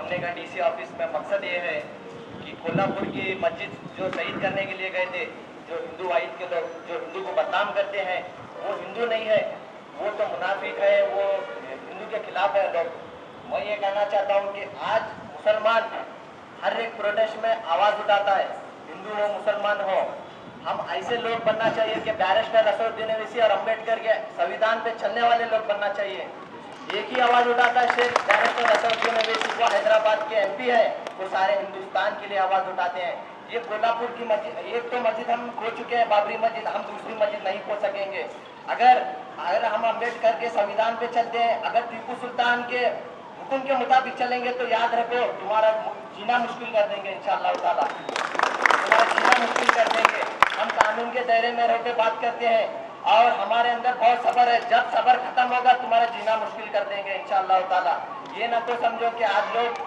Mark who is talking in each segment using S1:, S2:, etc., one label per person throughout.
S1: जमने का DC office में मकसद ये है कि कोल्हापुर की मस्जिद जो शहीद करने के लिए गए थे, जो हिंदू वाहिद के लोग जो हिंदू को बदनाम करते हैं, वो हिंदू नहीं है, वो तो मुनाफिक है, वो हिंदू के खिलाफ है लोग। मैं ये कहना चाहता हूँ कि आज मुसलमान हर एक प्रोटेस्ट में आवाज़ उठाता है, हिंदू हो मुसलमान हो। हम ऐसे लोग बनना चाहिए कि बैरिस्टर असदुद्दीन ओवैसी और अम्बेडकर के संविधान पे चलने वाले लोग बनना चाहिए। एक ही आवाज उठाता है शेख बैरिस्टर असदुद्दीन ओवैसी, वो हैदराबाद के एमपी है, वो सारे हिंदुस्तान के लिए आवाज उठाते हैं। ये कोल्हापुर की मस्जिद, एक तो मस्जिद हम खो चुके हैं बाबरी मस्जिद, हम दूसरी मस्जिद नहीं खो सकेंगे। अगर हम अम्बेडकर के संविधान पे चलते हैं, अगर टीपू सुल्तान के हुक्म के मुताबिक चलेंगे तो याद रखो तुम्हारा जीना मुश्किल कर देंगे इंशाअल्लाह ताला, तुम्हारा जीना मुश्किल कर देंगे। हम कानून के दायरे में रह के बात करते हैं और हमारे अंदर बहुत सब्र है, जब सब्र खत्म होगा तुम्हारा जीना मुश्किल कर देंगे इंशाअल्लाह ताला। ये ना तो समझो कि आज लोग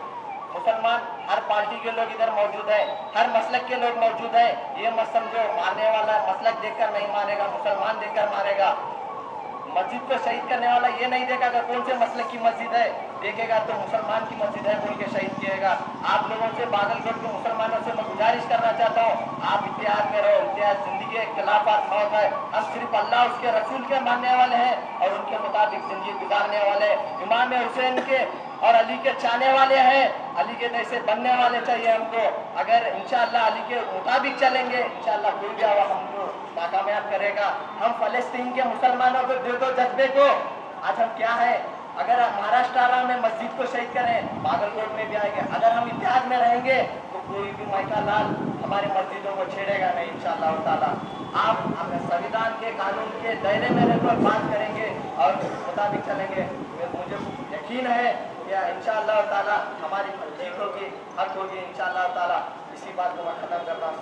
S1: मुसलमान हर पार्टी के लोग इधर मौजूद है, हर मसलक के लोग मौजूद है, ये मत समझो मारने वाला मसलक देखकर नहीं मारेगा, मुसलमान देखकर मारेगा। मस्जिद को शहीद करने वाला ये नहीं देखेगा कौन से मसलक की मस्जिद है, देखेगा तो मुसलमान की मस्जिद है बोल के शहीद किएगा। आप लोगों से बागलकोट के मुसलमानों से मैं गुजारिश करना चाहता हूँ, आप इतिहाद में रहो, इतिहाद जिंदगी के खिलाफ मौत है। हम सिर्फ अल्लाह उसके रसूल के मानने वाले हैं और उनके मुताबिक जिंदगी गुजारने वाले, इमाम हुसैन के और अली के चाहने वाले हैं, अली के जैसे बनने वाले चाहिए हमको। अगर इंशाअल्लाह अली के मुताबिक चलेंगे इंशाअल्लाह कोई भी आवाज़ हमको नाकामयाब करेगा। हम फलस्तीन के मुसलमानों को दे दो जज्बे को, आज हम क्या है, अगर महाराष्ट्र में मस्जिद को शहीद करें बागलकोट में भी आएंगे, अगर हम इतिहाद में रहेंगे तो कोई भी माइका लाल हमारी मस्जिदों को छेड़ेगा नहीं इंशाअल्लाह ताला। आप संविधान के कानून के दायरे में रहकर बात करेंगे और मुताबिक चलेंगे, मुझे यकीन है या इंशाअल्लाह ताला हमारी जीत होगी, हक होगी इंशाअल्लाह ताला। इसी बात को मैं खत्म करता हूँ।